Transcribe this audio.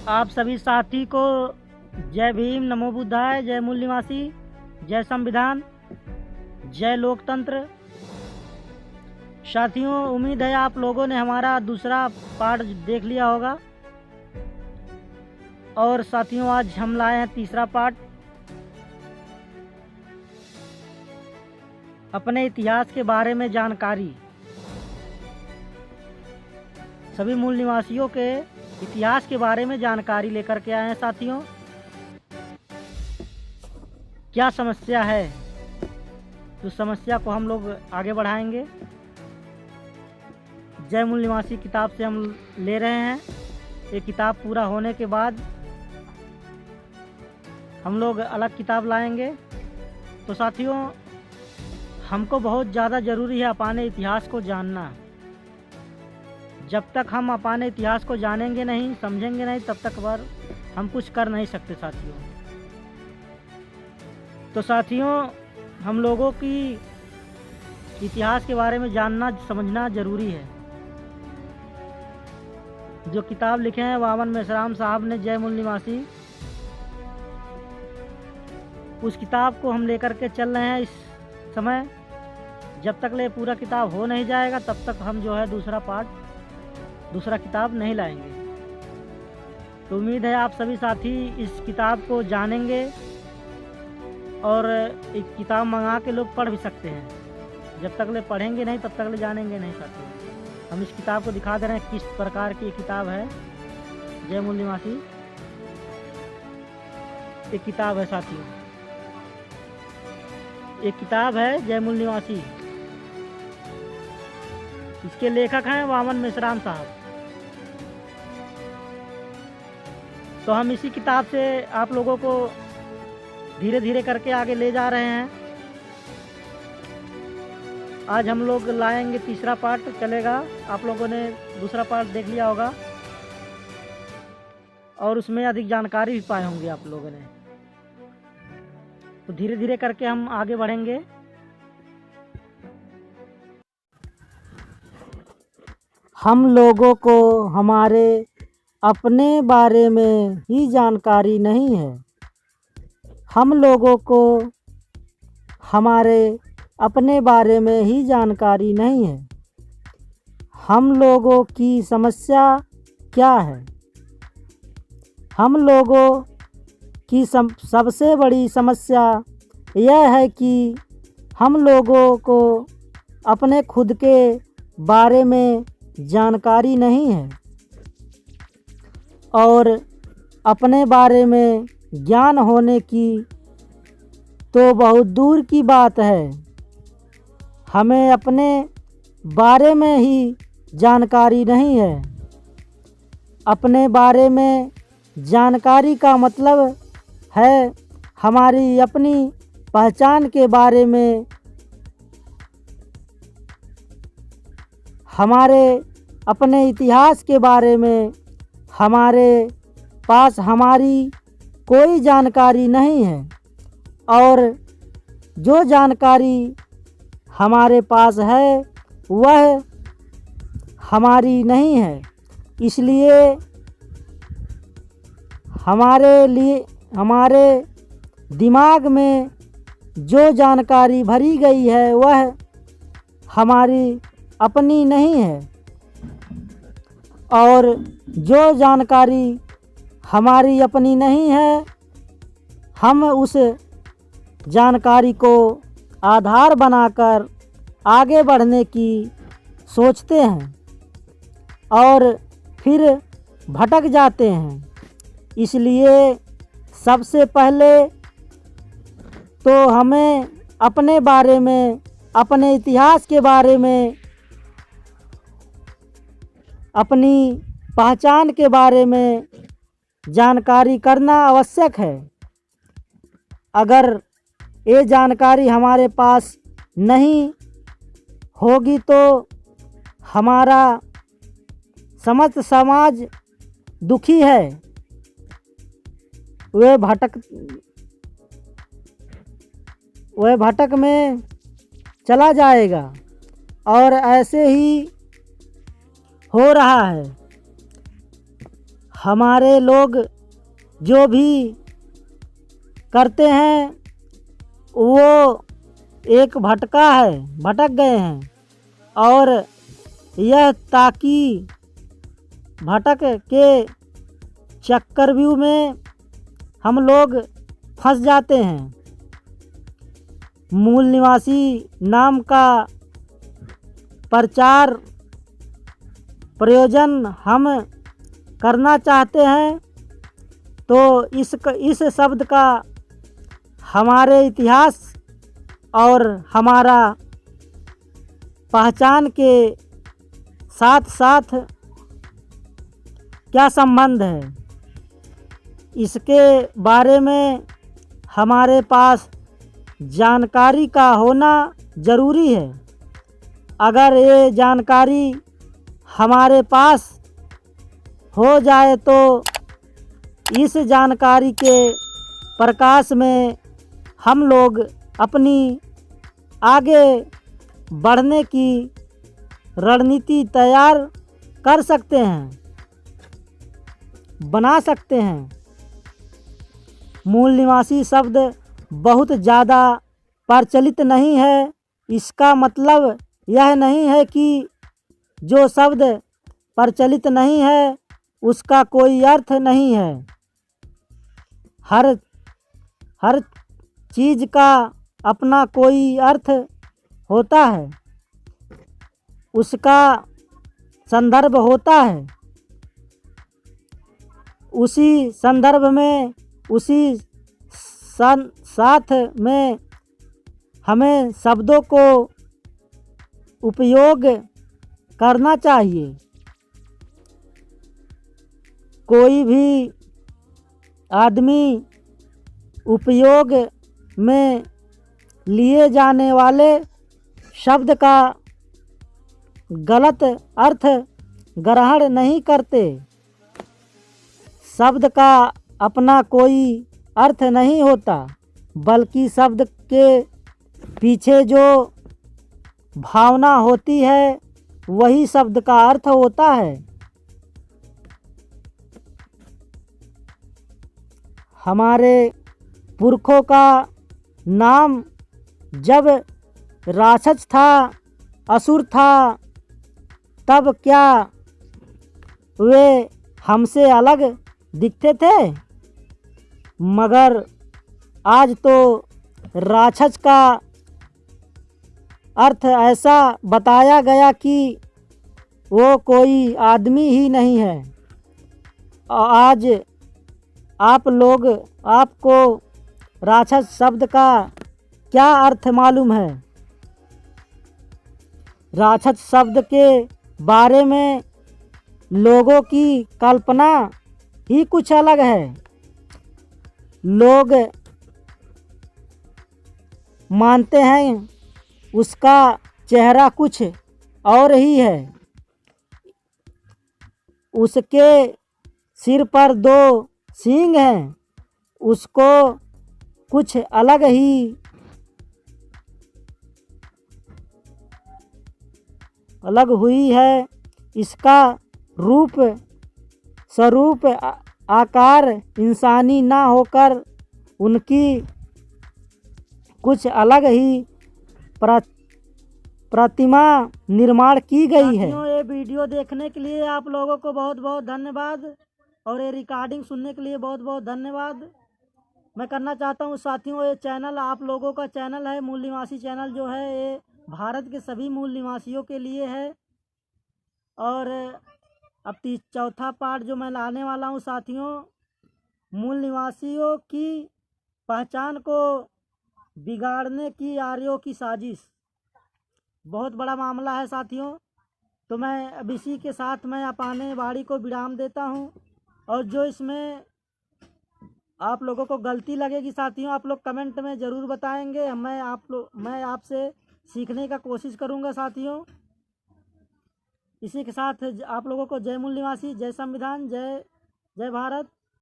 आप सभी साथी को जय भीम, नमो बुद्धाय, जय मूल निवासी, जय संविधान, जय लोकतंत्र। साथियों, उम्मीद है आप लोगों ने हमारा दूसरा पार्ट देख लिया होगा। और साथियों, आज हम लाए हैं तीसरा पार्ट, अपने इतिहास के बारे में जानकारी। सभी मूल निवासियों के इतिहास के बारे में जानकारी लेकर के आए हैं साथियों। क्या समस्या है, तो समस्या को हम लोग आगे बढ़ाएंगे। जय मूल निवासी किताब से हम ले रहे हैं। ये किताब पूरा होने के बाद हम लोग अलग किताब लाएंगे। तो साथियों, हमको बहुत ज़्यादा ज़रूरी है अपने इतिहास को जानना। जब तक हम अपने इतिहास को जानेंगे नहीं, समझेंगे नहीं, तब तक हम कुछ कर नहीं सकते साथियों। तो साथियों, हम लोगों की इतिहास के बारे में जानना समझना ज़रूरी है। जो किताब लिखे हैं वामन मेश्राम साहब ने, जय मूल निवासी, उस किताब को हम लेकर के चल रहे हैं इस समय। जब तक ले पूरा किताब हो नहीं जाएगा, तब तक हम जो है दूसरा किताब नहीं लाएंगे। तो उम्मीद है आप सभी साथी इस किताब को जानेंगे और एक किताब मंगा के लोग पढ़ भी सकते हैं। जब तक ले पढ़ेंगे नहीं, तब तक ले जानेंगे नहीं साथियों। हम इस किताब को दिखा दे रहे हैं किस प्रकार की किताब है। जय मूल निवासी एक किताब है साथियों, एक किताब है जय मूल निवासी। इसके लेखक हैं वामन मेश्राम साहब। तो हम इसी किताब से आप लोगों को धीरे धीरे करके आगे ले जा रहे हैं। आज हम लोग लाएंगे तीसरा पार्ट चलेगा। आप लोगों ने दूसरा पार्ट देख लिया होगा और उसमें अधिक जानकारी भी पाए होंगे आप लोगों ने। तो धीरे धीरे करके हम आगे बढ़ेंगे। हम लोगों को हमारे अपने बारे में ही जानकारी नहीं है। हम लोगों को हमारे अपने बारे में ही जानकारी नहीं है। हम लोगों की समस्या क्या है? हम लोगों की सबसे बड़ी समस्या यह है कि हम लोगों को अपने खुद के बारे में जानकारी नहीं है और अपने बारे में ज्ञान होने की तो बहुत दूर की बात है। हमें अपने बारे में ही जानकारी नहीं है। अपने बारे में जानकारी का मतलब है हमारी अपनी पहचान के बारे में, हमारे अपने इतिहास के बारे में। हमारे पास हमारी कोई जानकारी नहीं है और जो जानकारी हमारे पास है वह हमारी नहीं है। इसलिए हमारे दिमाग में जो जानकारी भरी गई है वह हमारी अपनी नहीं है और जो जानकारी हमारी अपनी नहीं है, हम उस जानकारी को आधार बनाकर आगे बढ़ने की सोचते हैं और फिर भटक जाते हैं। इसलिए सबसे पहले तो हमें अपने बारे में, अपने इतिहास के बारे में, अपनी पहचान के बारे में जानकारी करना आवश्यक है। अगर ये जानकारी हमारे पास नहीं होगी तो हमारा समस्त समाज दुखी है। वह भटक में चला जाएगा और ऐसे ही हो रहा है। हमारे लोग जो भी करते हैं वो एक भटक गए हैं, और यह ताकि भटक के चक्रव्यूह में हम लोग फंस जाते हैं। मूल निवासी नाम का प्रचार प्रयोजन हम करना चाहते हैं, तो इस शब्द का हमारे इतिहास और हमारा पहचान के साथ साथ क्या संबंध है, इसके बारे में हमारे पास जानकारी का होना ज़रूरी है। अगर ये जानकारी हमारे पास हो जाए तो इस जानकारी के प्रकाश में हम लोग अपनी आगे बढ़ने की रणनीति तैयार कर सकते हैं, बना सकते हैं। मूल निवासी शब्द बहुत ज़्यादा प्रचलित नहीं है। इसका मतलब यह नहीं है कि जो शब्द प्रचलित नहीं है उसका कोई अर्थ नहीं है। हर चीज़ का अपना कोई अर्थ होता है, उसका संदर्भ होता है। उसी संदर्भ में उसी साथ में हमें शब्दों को उपयोग करना चाहिए। कोई भी आदमी उपयोग में लिए जाने वाले शब्द का गलत अर्थ ग्रहण नहीं करते। शब्द का अपना कोई अर्थ नहीं होता, बल्कि शब्द के पीछे जो भावना होती है वही शब्द का अर्थ होता है। हमारे पुरखों का नाम जब राक्षस था, असुर था, तब क्या वे हमसे अलग दिखते थे? मगर आज तो राक्षस का अर्थ ऐसा बताया गया कि वो कोई आदमी ही नहीं है। आज आपको राक्षस शब्द का क्या अर्थ मालूम है? राक्षस शब्द के बारे में लोगों की कल्पना ही कुछ अलग है। लोग मानते हैं उसका चेहरा कुछ और ही है, उसके सिर पर 2 सींग हैं, उसको कुछ अलग हुई है। इसका स्वरूप आकार इंसानी ना होकर उनकी कुछ अलग ही प्रतिमा निर्माण की गई है। ये वीडियो देखने के लिए आप लोगों को बहुत बहुत धन्यवाद, और ये रिकॉर्डिंग सुनने के लिए बहुत बहुत धन्यवाद। मैं करना चाहता हूँ साथियों, ये चैनल आप लोगों का चैनल है। मूल निवासी चैनल जो है ये भारत के सभी मूल निवासियों के लिए है। और अब चौथा पार्ट जो मैं लाने वाला हूँ साथियों, मूल निवासियों की पहचान को बिगाड़ने की आर्यों की साजिश। बहुत बड़ा मामला है साथियों। तो मैं अब इसी के साथ मैं अपने वाणी को विराम देता हूँ। और जो इसमें आप लोगों को गलती लगेगी साथियों, आप लोग कमेंट में ज़रूर बताएंगे। मैं आपसे सीखने का कोशिश करूँगा साथियों। इसी के साथ आप लोगों को जय मूल निवासी, जय संविधान, जय भारत।